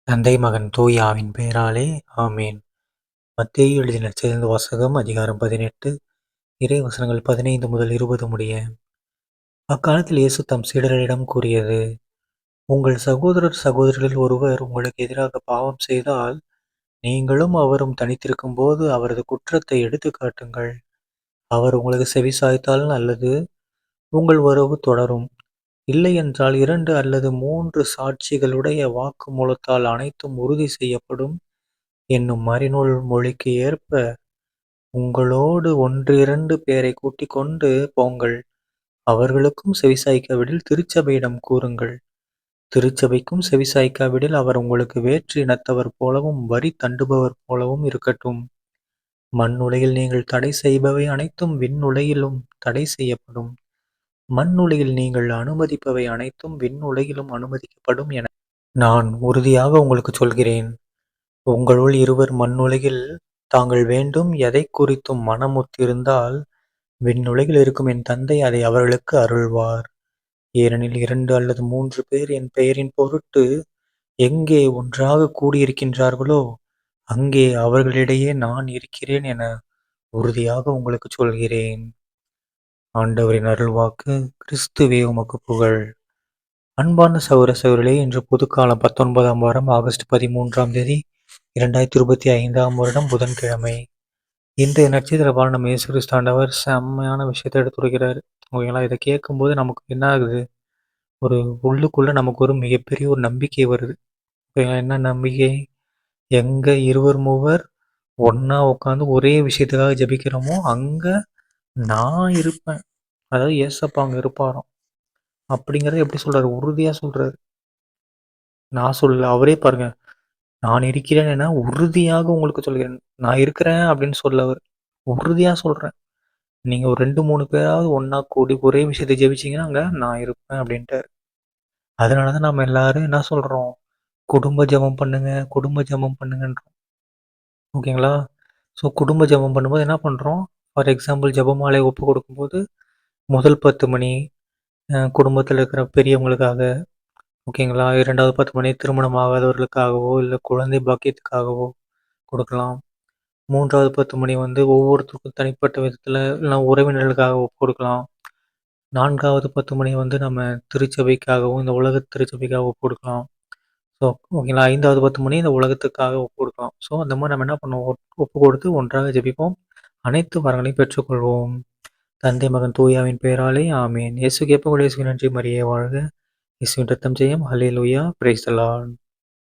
தந்தை மகன் தூய ஆவின் பெயராலே ஆமேன். மத்தேயு எழுதிய நற்செய்தி வாசகம் அதிகாரம் 18 இறை வசனங்கள் 15 முதல் 20 முடிய. அக்காலத்தில் இயேசு தம் சீடர்களிடம் கூறியது: உங்கள் சகோதரர்களில் ஒருவர் உங்களுக்கு எதிராக பாவம் செய்தால், நீங்களும் அவரும் தனித்திருக்கும் போது அவரது குற்றத்தை எடுத்துக் காட்டுங்கள். அவர் உங்களுக்கு செவிசாய்த்தால் நல்லது, உங்கள் உறவு தொடரும். இல்லையென்றால் 2 அல்லது 3 சாட்சிகளுடைய வாக்குமூலத்தால் அனைத்தும் உறுதி செய்யப்படும் என்னும் மறைநூல் மொழிக்கு ஏற்ப உங்களோடு 1, 2 பேரைக் கூட்டிக் கொண்டு போங்கள். அவர்களுக்கும் செவிசாய்க்காவிடில் திருச்சபையிடம் கூறுங்கள். திருச்சபைக்கும் செவிசாய்க்காவிடில் அவர் உங்களுக்கு வேற்று இனத்தவர் போலவும் வரி தண்டுபவர் போலவும் இருக்கட்டும். மண்ணுலகில் நீங்கள் தடை செய்பவை அனைத்தும் விண்ணுலகிலும் தடை செய்யப்படும். மண்ணுலகில் நீங்கள் அனுமதிப்பவை அனைத்தும் விண்ணுலகிலும் அனுமதிக்கப்படும் என நான் உறுதியாக உங்களுக்குச் சொல்கிறேன். உங்களுள் இருவர் மண்ணுலகில் தாங்கள் வேண்டும் எதைக் குறித்தும் மனமுற்றிருந்தால், விண்ணுலகில் இருக்கும் என் தந்தை அதை அவர்களுக்கு அருள்வார். ஏனெனில் 2 அல்லது 3 பேர் என் பெயரின் பொருட்டு எங்கே ஒன்றாகக் கூடியிருக்கின்றார்களோ, அங்கே அவர்களிடையே நான் இருக்கிறேன் என உறுதியாக உங்களுக்குச் சொல்கிறேன். ஆண்டவரின் அருள்வாக்கு. கிறிஸ்துவே உமக்கு புகழ். அன்பார்ந்த சகோதர சகோதரிகளே, இன்று பொதுக்காலம் 19ஆம் வாரம் ஆகஸ்ட் 13ஆம் தேதி 2025ஆம் வருடம் புதன்கிழமை. இன்றைய நட்சத்திரப்பால் நம்ம இயேசு கிறிஸ்து ஆண்டவர் செம்மையான விஷயத்தை எடுத்துரைக்கிறாரு. ஓகேங்களா? இதை கேட்கும்போது நமக்கு என்ன ஆகுது, ஒரு உள்ளுக்குள்ள நமக்கு ஒரு மிகப்பெரிய ஒரு நம்பிக்கை வருது. ஓகேங்களா? என்ன நம்பிக்கை? எங்க இருவர் மூவர் ஒண்ணா உட்காந்து ஒரே விஷயத்துக்காக ஜெபிக்கிறோமோ, அங்க நான் இருப்பேன். அதாவது ஏசப்பா அங்க இருப்பாராம். அப்படிங்கிறத எப்படி சொல்றாரு? உறுதியா சொல்றாரு. நான் சொல்லல. அவரே பாருங்க. நான் இருக்கிறேன் என உறுதியாக உங்களுக்கு சொல்கிறேன். நான் இருக்கிறேன் அப்படின்னு சொல்லல அவரு. உறுதியா சொல்றேன். நீங்க ஒரு 2, 3 பேராவது ஒண்ணா கூடி ஒரே விஷயத்த ஜெபிச்சீங்கன்னா, அங்க நான் இருப்பேன் அப்படின்ட்டாரு. அதனால தான் நம்ம எல்லாரும் என்ன சொல்றோம்? குடும்ப ஜெபம் பண்ணுங்க, குடும்ப ஜெபம் பண்ணுங்கன்றோம். ஓகேங்களா? ஸோ குடும்ப ஜெபம் பண்ணும்போது என்ன பண்றோம்? ஃபார் எக்ஸாம்பிள் ஜெபமாலை ஒப்புக் கொடுக்கும்போது, முதல் 10 மணி குடும்பத்தில இருக்கிற பெரியவங்களுக்காக, ஓகேங்களா? 2வது 10 மணி திருமணம் ஆகாதவர்களுக்காகவோ, இல்ல குழந்தை பாக்கியத்துக்காகவோ கொடுக்கலாம். 3வது 10 மணி வந்து ஒவ்வொருத்தருக்கும் தனிப்பட்ட விதத்துல இல்ல உறவினர்களுக்காக கொடுக்கலாம். 4வது 10 மணி வந்து நம்ம திருச்சபைக்காகவும், இந்த உலக திருச்சபைக்காக கொடுக்கலாம். ஸோ ஓகேங்களா? 5வது 10 மணி இந்த உலகத்துக்காக கொடுக்கலாம். ஸோ அந்த மாரி நம்ம என்ன பண்ணுவோம்? ஒப்பு கொடுத்து ஒன்றாக ஜெபிப்போம். அனைத்து வரங்களையும் பெற்றுக்கொள்வோம். தந்தை, மகன், தூய ஆவியின் பெயராலே ஆமென். இயேசுவுக்கு எப்போ இயேசுவின் நன்றி. மரியே வாழ்க. இயேசுவின் ரத்தம் ஜெயம். ஹல்லேலூயா. Praise the Lord.